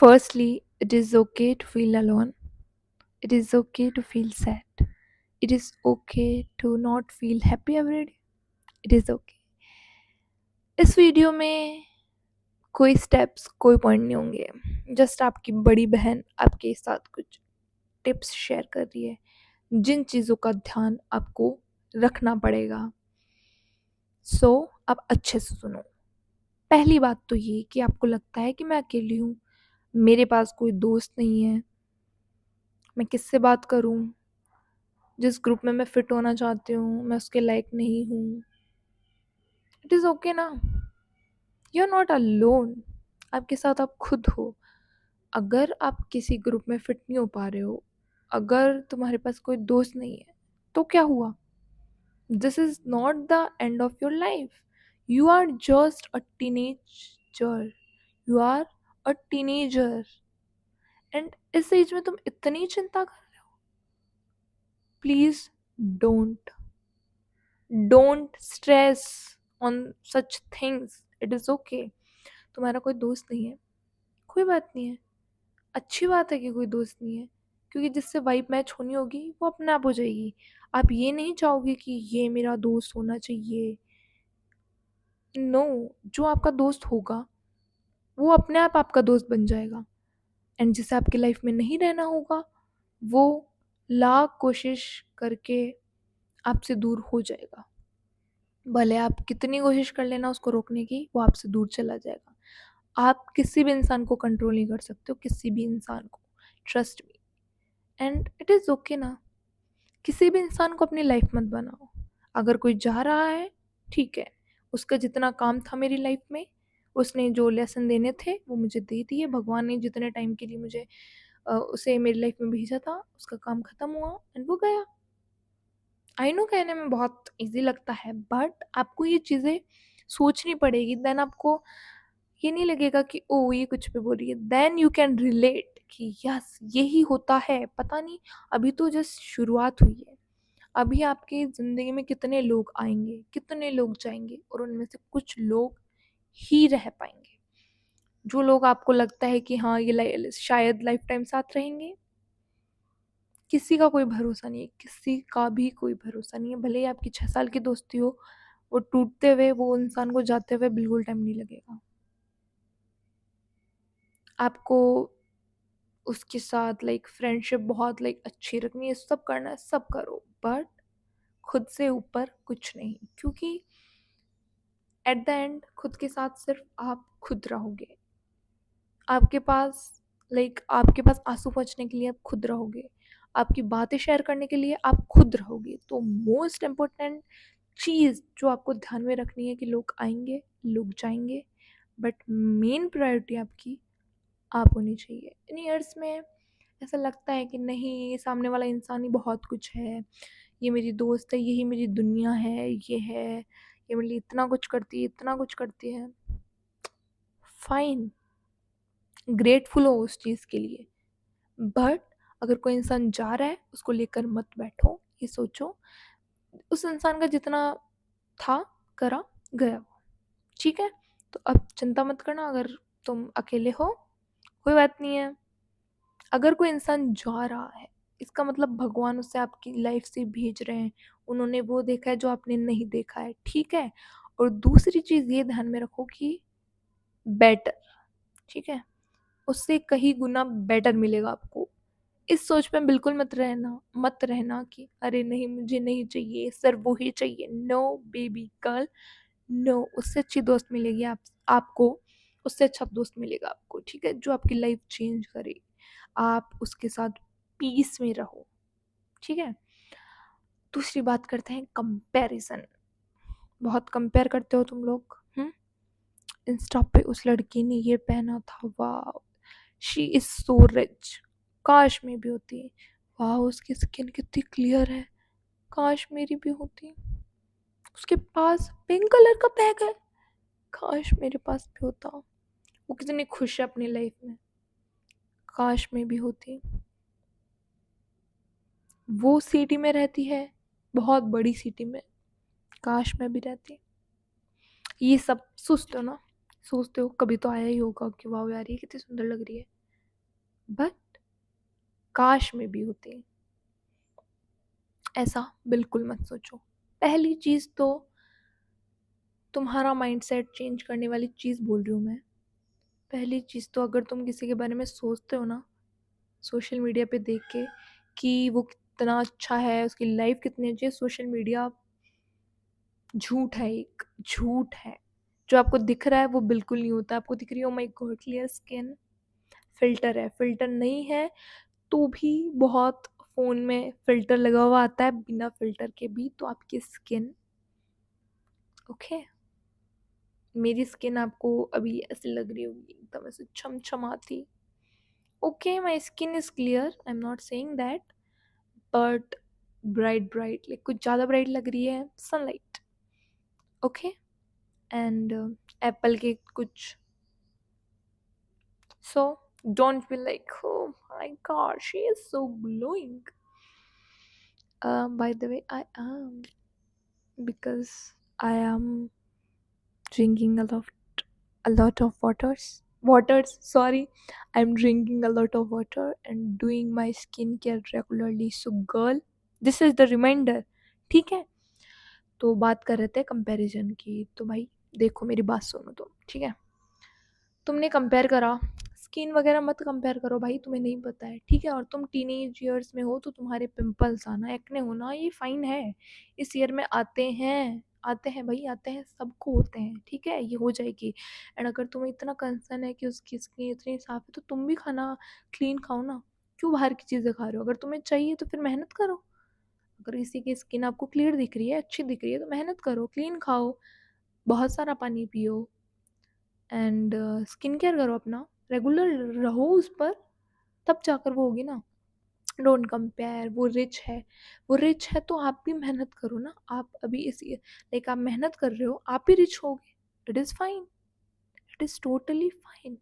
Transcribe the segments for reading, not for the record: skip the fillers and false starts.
Firstly, it is okay to feel alone. It is okay to feel sad. It is okay to not feel happy every day. It is okay. इस video में कोई steps कोई point नहीं होंगे. Just आपकी बड़ी बहन आपके साथ कुछ टिप्स शेयर कर रही है जिन चीज़ों का ध्यान आपको रखना पड़ेगा. सो आप अच्छे से सुनो. पहली बात तो ये कि आपको लगता है कि मैं अकेली हूँ, मेरे पास कोई दोस्त नहीं है, मैं किससे बात करूँ, जिस ग्रुप में मैं फिट होना चाहती हूँ मैं उसके लायक नहीं हूँ. इट इज़ ओके ना. You are not alone. आपके साथ आप खुद हो. अगर आप किसी ग्रुप में फिट नहीं हो पा रहे हो, अगर तुम्हारे पास कोई दोस्त नहीं है, तो क्या हुआ? This is not the end of your life. You are just a teenager. You are a teenager. And इस एज में तुम इतनी चिंता कर रहे हो. Please don't don't stress on such things. It is okay. तुम्हारा कोई दोस्त नहीं है, कोई बात नहीं है. अच्छी बात है कि कोई दोस्त नहीं है, क्योंकि जिससे वाइब मैच होनी होगी वो अपने आप हो जाएगी. आप ये नहीं चाहोगे कि ये मेरा दोस्त होना चाहिए. नो. जो आपका दोस्त होगा वो अपने आप आपका दोस्त बन जाएगा. एंड जिसे आपकी लाइफ में नहीं रहना होगा वो लाख कोशिश करके आपसे दूर हो जाएगा. भले आप कितनी कोशिश कर लेना उसको रोकने की, वो आपसे दूर चला जाएगा. आप किसी भी इंसान को कंट्रोल नहीं कर सकते हो, किसी भी इंसान को. Trust me. And it is okay ना. किसी भी इंसान को अपनी लाइफ मत बनाओ. अगर कोई जा रहा है, ठीक है, उसका जितना काम था मेरी लाइफ में, उसने जो लेसन देने थे वो मुझे दे दिए. भगवान ने जितने टाइम के लिए मुझे उसे मेरी लाइफ में भेजा था, उसका काम ख़त्म हुआ एंड वो गया. आई नो कहने में बहुत इजी लगता है, बट आपको ये चीज़ें सोचनी पड़ेगी. देन आपको ये नहीं लगेगा कि ओ ये कुछ भी बोल रही है. देन यू कैन रिलेट कि यस यही होता है. पता नहीं, अभी तो जस्ट शुरुआत हुई है. अभी आपकी ज़िंदगी में कितने लोग आएंगे, कितने लोग जाएंगे, और उनमें से कुछ लोग ही रह पाएंगे. जो लोग आपको लगता है कि हाँ ये शायद लाइफ टाइम साथ रहेंगे, किसी का कोई भरोसा नहीं है. किसी का भी कोई भरोसा नहीं है. भले ही आपकी 6 साल की दोस्ती हो, वो टूटते हुए वो इंसान को जाते हुए बिल्कुल टाइम नहीं लगेगा. आपको उसके साथ फ्रेंडशिप बहुत अच्छी रखनी है, सब करना है, सब करो, बट खुद से ऊपर कुछ नहीं. क्योंकि एट द एंड खुद के साथ सिर्फ आप खुद रहोगे. आपके पास आंसू पोंछने के लिए आप खुद रहोगे. आपकी बातें शेयर करने के लिए आप खुद रहोगे. तो मोस्ट इम्पोर्टेंट चीज़ जो आपको ध्यान में रखनी है कि लोग आएंगे, लोग जाएंगे, बट मेन प्रायोरिटी आपकी आप होनी चाहिए. इन ईयर्स में ऐसा लगता है कि नहीं, ये सामने वाला इंसान ही बहुत कुछ है, ये मेरी दोस्त है, यही मेरी दुनिया है, ये है, ये मेरे लिए इतना कुछ करती है, इतना कुछ करती है. फाइन, ग्रेटफुल हो उस चीज़ के लिए, बट अगर कोई इंसान जा रहा है उसको लेकर मत बैठो. ये सोचो उस इंसान का जितना था करा गया वो, ठीक है. तो अब चिंता मत करना अगर तुम अकेले हो, कोई बात नहीं है. अगर कोई इंसान जा रहा है, इसका मतलब भगवान उसे आपकी लाइफ से भेज रहे हैं. उन्होंने वो देखा है जो आपने नहीं देखा है, ठीक है. और दूसरी चीज़ ये ध्यान में रखो कि बेटर, ठीक है, उससे कहीं गुना बेटर मिलेगा आपको. इस सोच में बिल्कुल मत रहना कि अरे नहीं मुझे नहीं चाहिए, सिर्फ वो ही चाहिए. No baby girl, no. उससे अच्छी दोस्त मिलेगी आपको. उससे अच्छा दोस्त मिलेगा आपको, ठीक है, जो आपकी लाइफ चेंज करे. आप उसके साथ पीस में रहो, ठीक है. दूसरी बात करते हैं कंपैरिजन. बहुत कंपेयर करते हो तुम लोग. इंस्टा पे उस लड़की ने ये पहना था, वाह शी इज सो रिच, काश मैं भी होती. वाह उसकी स्किन कितनी क्लियर है, काश मेरी भी होती. उसके पास पिंक कलर का बैग है, काश मेरे पास भी होता. वो कितनी खुश है अपनी लाइफ में, काश मैं भी होती. वो सिटी में रहती है, बहुत बड़ी सिटी में, काश मैं भी रहती. ये सब सोचते हो ना, सोचते हो कभी तो आया ही होगा कि वाह यार ये कितनी सुंदर लग रही है. बट काश में भी होते। ऐसा बिल्कुल मत सोचो। पहली चीज़ तो तुम्हारा माइंडसेट चेंज करने वाली चीज़ बोल रही हूँ मैं। पहली चीज़ तो अगर तुम किसी के बारे में सोचते हो ना सोशल मीडिया पे देख के कि वो कितना अच्छा है, उसकी लाइफ कितनी अच्छी है, सोशल मीडिया झूठ है, एक झूठ है। जो आपको दिख रहा है वो बिल्कुल नहीं होता। आपको दिख रही है oh my God clear skin, filter है। फिल्टर नहीं है तो भी बहुत फ़ोन में फ़िल्टर लगा हुआ आता है, बिना फ़िल्टर के भी तो आपकी स्किन ओके। मेरी स्किन आपको अभी ऐसे लग रही होगी एकदम ऐसे छमछमाती। Okay my skin is clear, I am not saying that, but bright like कुछ ज़्यादा ब्राइट लग रही है सनलाइट, ओके। एंड एप्पल के कुछ, so don't feel like oh my god she is so glowing. By the way I am, because I am drinking a lot of waters, sorry, I'm drinking a lot of water and doing my skincare regularly, so girl this is the reminder, ठीक है। तो बात कर रहे थे comparison की, तो भाई देखो मेरी बात सुनो तुम, ठीक है। तुमने कंपेयर करा, स्किन वगैरह मत कंपेयर करो भाई, तुम्हें नहीं पता है, ठीक है। और तुम टीनेज ईयर्स में हो तो तुम्हारे पिंपल्स आना, एक्ने होना ये फाइन है, इस ईयर में आते हैं भाई, आते हैं, सबको होते हैं, ठीक है, ये हो जाएगी। एंड अगर तुम्हें इतना कंसर्न है कि उसकी स्किन इतनी साफ है तो तुम भी खाना क्लीन खाओ ना, क्यों बाहर की चीज़ें खा रहे हो? अगर तुम्हें चाहिए तो फिर मेहनत करो। अगर किसी की स्किन आपको क्लियर दिख रही है, अच्छी दिख रही है, तो मेहनत करो, क्लीन खाओ, बहुत सारा पानी पियो एंड स्किन केयर करो अपना, रेगुलर रहो उस पर, तब जाकर वो होगी ना। डोंट कंपेयर, वो रिच है तो आप भी मेहनत करो ना। आप अभी इस लाइक आप मेहनत कर रहे हो, आप भी रिच होगे, it is fine, it is totally fine.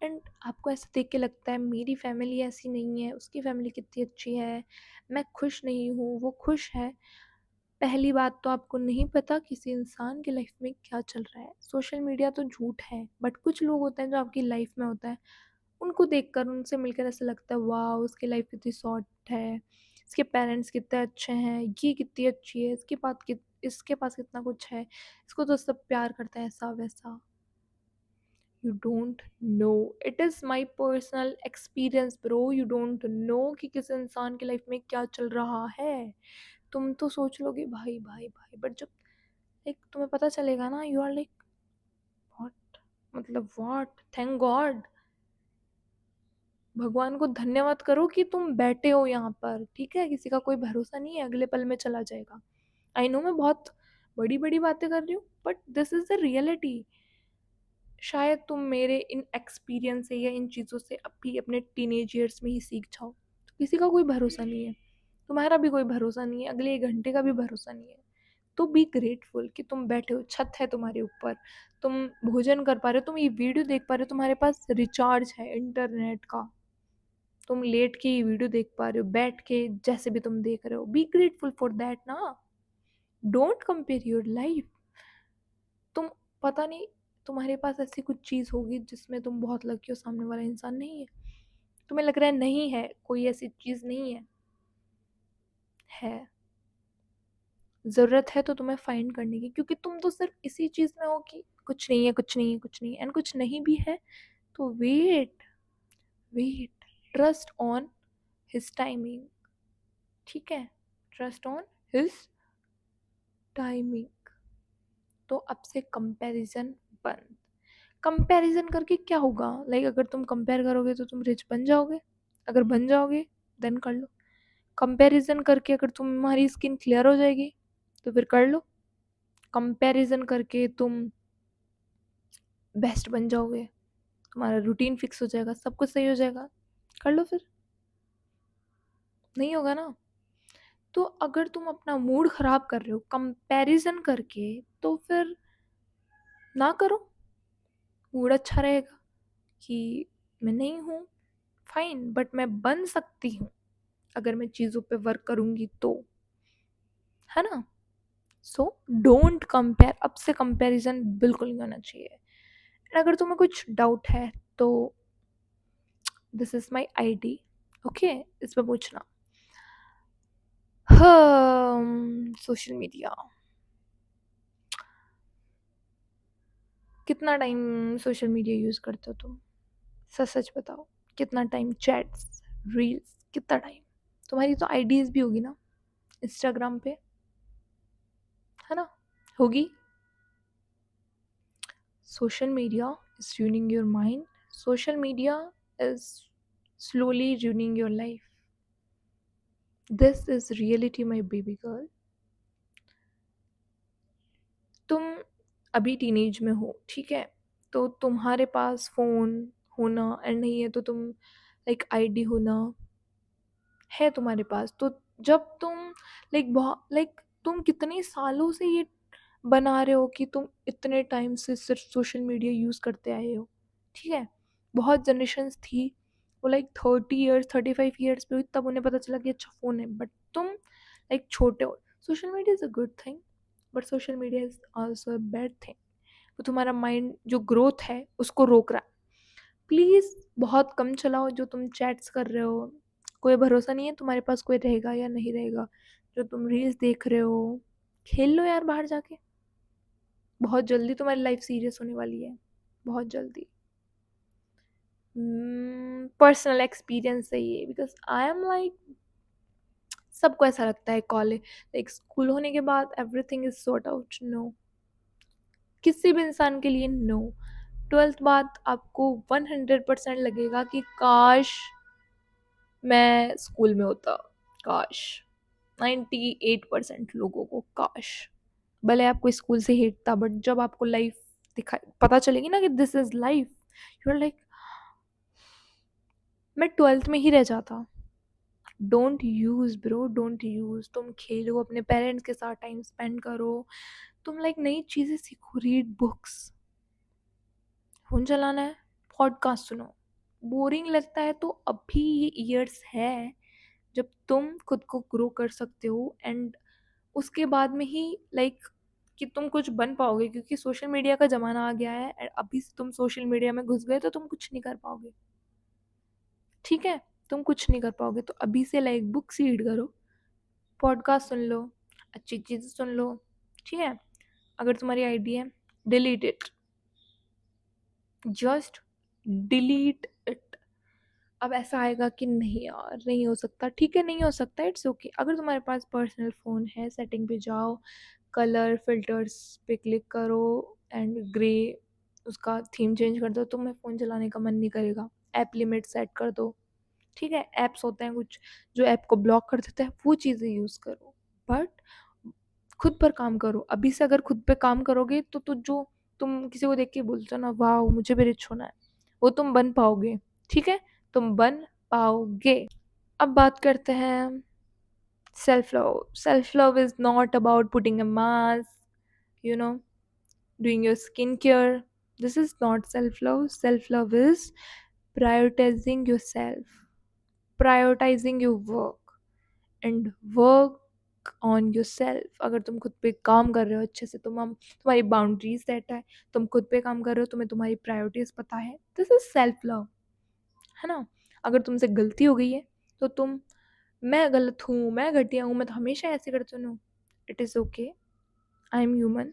And आपको ऐसा देख के लगता है मेरी फैमिली ऐसी नहीं है, उसकी फैमिली कितनी अच्छी है, मैं खुश नहीं हूँ वो खुश है। पहली बात तो आपको नहीं पता किसी इंसान की लाइफ में क्या चल रहा है। सोशल मीडिया तो झूठ है, बट कुछ लोग होते हैं जो आपकी लाइफ में होता है, उनको देखकर उनसे मिलकर ऐसा लगता है वाह उसकी लाइफ कितनी सॉर्ट है, इसके पेरेंट्स कितने अच्छे हैं, ये कितनी अच्छी है, इसके पास कितना कुछ है, इसको तो सब प्यार करते हैं, ऐसा वैसा। You don't know, it is my personal experience bro, you don't know कि किस इंसान की लाइफ में क्या चल रहा है। तुम तो सोच लोगे भाई भाई भाई, बट जब लाइक तुम्हें पता चलेगा ना, यू आर लाइक व्हाट, मतलब व्हाट, थैंक गॉड, भगवान को धन्यवाद करो कि तुम बैठे हो यहाँ पर, ठीक है। किसी का कोई भरोसा नहीं है, अगले पल में चला जाएगा। आई नो मैं बहुत बड़ी बड़ी बातें कर रही हूँ, but this is the reality. शायद तुम मेरे इन एक्सपीरियंस से या इन चीज़ों से अभी अपने टीनेज ईयर्स में ही सीख जाओ। तो किसी का कोई भरोसा नहीं है, तुम्हारा भी कोई भरोसा नहीं है, अगले 1 घंटे का भी भरोसा नहीं है। तो बी ग्रेटफुल कि तुम बैठे हो, छत है तुम्हारे ऊपर, तुम भोजन कर पा रहे हो, तुम ये वीडियो देख पा रहे हो, तुम्हारे पास रिचार्ज है इंटरनेट का, तुम लेट के ये वीडियो देख पा रहे हो, बैठ के जैसे भी तुम देख रहे हो, बी ग्रेटफुल फॉर दैट ना। Don't compare your life. तुम पता नहीं तुम्हारे पास ऐसी कुछ चीज़ होगी जिसमें तुम बहुत लकी हो, सामने वाला इंसान नहीं है, तुम्हें लग रहा है नहीं है, कोई ऐसी चीज़ नहीं है। ज़रूरत है तो तुम्हें फाइंड करने की, क्योंकि तुम तो सिर्फ इसी चीज़ में हो कि कुछ नहीं है, कुछ नहीं है, कुछ नहीं है, एंड कुछ नहीं भी है तो wait, trust on his timing, ठीक है, ट्रस्ट ऑन हिज टाइमिंग। तो अब से कंपैरिजन बंद। कंपैरिजन करके क्या होगा, लाइक अगर तुम कंपेयर करोगे तो तुम रिच बन जाओगे, अगर बन जाओगे देन कर लो। कंपैरिजन करके अगर तुम्हारी स्किन क्लियर हो जाएगी तो फिर कर लो। कंपैरिजन करके तुम बेस्ट बन जाओगे, तुम्हारा रूटीन फिक्स हो जाएगा, सब कुछ सही हो जाएगा, कर लो फिर। नहीं होगा ना। तो अगर तुम अपना मूड खराब कर रहे हो कंपैरिजन करके तो फिर ना करो। मूड अच्छा रहेगा कि मैं नहीं हूँ फाइन, बट मैं बन सकती हूँ अगर मैं चीज़ों पे वर्क करूँगी तो, है ना। सो डोंट कंपेयर, अब से कंपैरिजन बिल्कुल नहीं होना चाहिए। And अगर तुम्हें कुछ डाउट है तो this is my ID. Okay, इस पर पूछना। सोशल मीडिया, कितना टाइम सोशल मीडिया यूज़ करते हो तुम? सच सच बताओ, कितना टाइम? चैट्स, रील्स, कितना टाइम? तुम्हारी तो आईडीज भी होगी ना इंस्टाग्राम पे, है ना? होगी। Social media is ruining your mind. Social media is slowly ruining your life. This is reality, my baby girl. तुम अभी टीनेज में हो, ठीक है? तो तुम्हारे पास फ़ोन होना एंड नहीं है तो तुम लाइक आईडी होना है तुम्हारे पास, तो जब तुम लाइक तुम कितने सालों से ये बना रहे हो कि तुम इतने टाइम से सिर्फ सोशल मीडिया यूज़ करते आए हो, ठीक है? बहुत जनरेशन्स थी, वो लाइक 30 ईयर्स 35 ईयर्स पे हुई तब उन्हें पता चला कि अच्छा फ़ोन है, बट तुम लाइक छोटे हो। Social media is a good thing, but social media is also a bad thing. वो तुम्हारा माइंड जो ग्रोथ है उसको रोक रहा है। प्लीज़ बहुत कम चलाओ जो तुम चैट्स कर रहे हो। कोई भरोसा नहीं है तुम्हारे पास कोई रहेगा या नहीं रहेगा। जो तुम रील्स देख रहे हो, खेल लो यार बाहर जाके। बहुत जल्दी तुम्हारी लाइफ सीरियस होने वाली है, बहुत जल्दी। पर्सनल एक्सपीरियंस है ये, बिकॉज आई एम लाइक, सबको ऐसा लगता है कॉलेज लाइक स्कूल होने के बाद everything is sort out. No, किसी भी इंसान के लिए नो। 12th बाद आपको 100% लगेगा कि काश मैं स्कूल में होता, काश। 98% लोगों को काश, भले आपको स्कूल से हेट था, बट जब आपको लाइफ दिखा पता चलेगी ना कि this is life, you are like मैं 12th में ही रह जाता। Don't use bro, don't use. तुम खेलो, अपने पेरेंट्स के साथ टाइम स्पेंड करो, तुम लाइक नई चीजें सीखो, रीड बुक्स। फोन चलाना है, पॉडकास्ट सुनो। बोरिंग लगता है तो अभी ये ईयर्स है जब तुम खुद को ग्रो कर सकते हो, एंड उसके बाद में ही लाइक कि तुम कुछ बन पाओगे, क्योंकि सोशल मीडिया का ज़माना आ गया है एंड अभी से तुम सोशल मीडिया में घुस गए तो तुम कुछ नहीं कर पाओगे, ठीक है? तुम कुछ नहीं कर पाओगे, तो अभी से लाइक बुक्स रीड करो, पॉडकास्ट सुन लो, अच्छी चीज़ें सुन लो, ठीक है? अगर तुम्हारी आईडी है, delete it, just delete it. अब ऐसा आएगा कि नहीं यार नहीं हो सकता, ठीक है नहीं हो सकता, इट्स ओके। अगर तुम्हारे पास पर्सनल फ़ोन है, सेटिंग पे जाओ, कलर फिल्टर्स पे क्लिक करो एंड ग्रे उसका थीम चेंज कर दो, तुम्हें फ़ोन चलाने का मन नहीं करेगा। ऐप लिमिट सेट कर दो, ठीक है? ऐप्स होते हैं कुछ जो ऐप को ब्लॉक कर देते हैं, वो चीज़ें यूज़ करो, बट खुद पर काम करो। अभी से अगर खुद पे काम करोगे तो जो तुम किसी को देख के बोलते हो ना वाह मुझे भी रिच होना है, वो तुम बन पाओगे, ठीक है? तुम बन पाओगे। अब बात करते हैं self love. Self love is not about putting a mask, you know, doing your skincare. This is not self love. Self love is prioritizing yourself, prioritizing your work, and work on yourself. अगर तुम खुद पे काम कर रहे हो अच्छे से, तुम्हारी बाउंड्रीज सेट है, तुम खुद पे काम कर रहे हो, तुम्हें तुम्हारी प्रायोरिटीज पता है, दिस इज सेल्फ लव, है ना? अगर तुमसे गलती हो गई है तो तुम, मैं गलत हूँ, मैं घटिया हूँ, मैं तो हमेशा ऐसे करती हूँ, it is okay, I am human,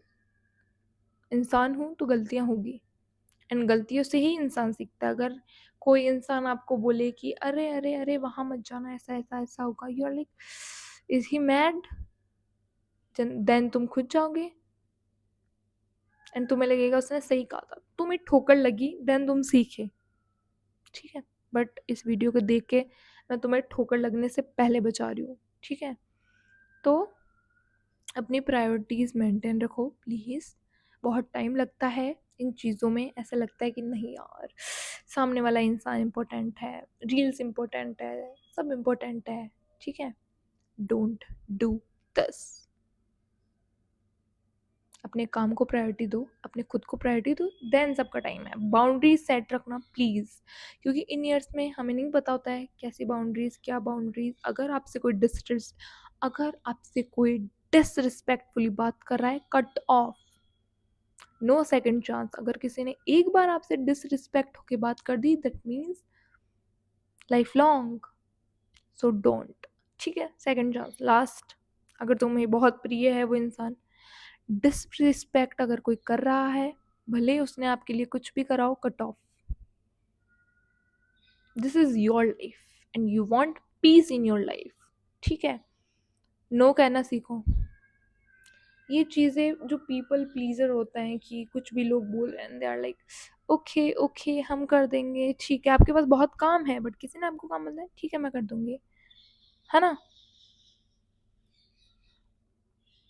इंसान हूँ तो गलतियाँ होगी, एंड गलतियों से ही इंसान सीखता है। अगर कोई इंसान आपको बोले कि अरे अरे अरे वहाँ मत जाना, ऐसा ऐसा ऐसा होगा, you are like is he mad, then तुम खुद जाओगे एंड तुम्हें लगेगा उसने सही कहा था, तुम्हें ठोकर लगी, देन तुम सीखे, ठीक है? बट इस वीडियो को देख के मैं तुम्हें ठोकर लगने से पहले बचा रही हूँ, ठीक है? तो अपनी प्रायोरिटीज़ मेंटेन रखो प्लीज़। बहुत टाइम लगता है इन चीज़ों में, ऐसा लगता है कि नहीं यार सामने वाला इंसान इम्पोर्टेंट है, रील्स इम्पोर्टेंट है, सब इम्पोर्टेंट है, ठीक है? Don't do this. अपने काम को प्रायोरिटी दो, अपने खुद को प्रायोरिटी दो, देन सबका टाइम है। बाउंड्रीज सेट रखना प्लीज़, क्योंकि इन ईयर्स में हमें नहीं पता होता है कैसी बाउंड्रीज, क्या बाउंड्रीज। अगर आपसे कोई डिसरिस्पेक्टफुली बात कर रहा है, cut off, no second chance. अगर किसी ने एक बार आपसे डिसरिस्पेक्ट होके बात कर दी, that means life long. So don't. ठीक है, सेकंड चांस, लास्ट। अगर तुम्हें बहुत प्रिय है वो इंसान, डिसरिस्पेक्ट अगर कोई कर रहा है, भले उसने आपके लिए कुछ भी करा हो, cut off. This is your life and you want piece in your life. ठीक है, नो कहना सीखो। ये चीज़ें जो पीपल प्लीजर होता है कि कुछ भी लोग बोल रहे हैं, they are like okay okay हम कर देंगे, ठीक है आपके पास बहुत काम है बट किसी ने आपको काम बताया, ठीक है मैं कर दूंगी, है ना।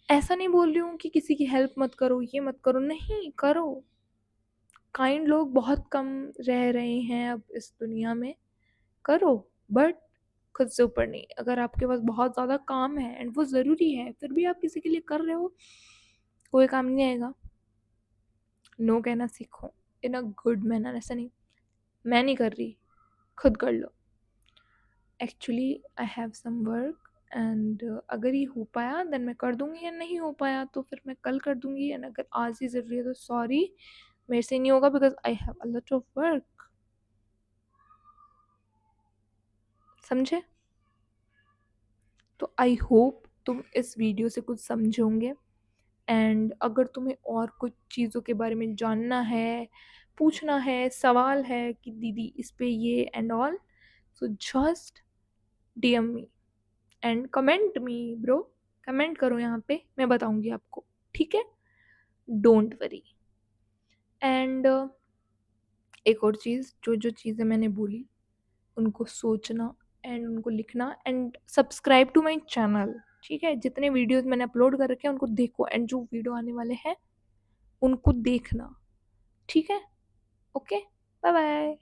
ऐसा नहीं बोल रही हूँ कि किसी की हेल्प मत करो, ये मत करो, नहीं करो। काइंड लोग बहुत कम रह रहे हैं अब इस दुनिया में, करो बट खुद से ऊपर नहीं। अगर आपके पास बहुत ज़्यादा काम है एंड वो ज़रूरी है, फिर भी आप किसी के लिए कर रहे हो, कोई काम नहीं आएगा। नो कहना सीखो इन अ गुड मैनर। ऐसा नहीं मैं नहीं कर रही, खुद कर लो। Actually I have some work and अगर ये हो पाया देन मैं कर दूंगी, या नहीं हो पाया तो फिर मैं कल कर दूंगी। एंड अगर आज ही ज़रूरी है तो सॉरी, मेरे से नहीं होगा because I have a lot of work. समझे? तो आई होप तुम इस वीडियो से कुछ समझोगे। एंड अगर तुम्हें और कुछ चीज़ों के बारे में जानना है, पूछना है, सवाल है कि दीदी इस पे ये and all, so just DM me and comment me bro. Comment करो यहाँ पे, मैं बताऊंगी आपको। ठीक है, डोंट वरी। एंड एक और चीज़, जो जो चीज़ें मैंने बोली उनको सोचना एंड उनको लिखना and subscribe to my channel. ठीक है, जितने वीडियोस मैंने अपलोड कर रखे हैं उनको देखो एंड जो वीडियो आने वाले हैं उनको देखना। ठीक है, ओके, बाय बाय।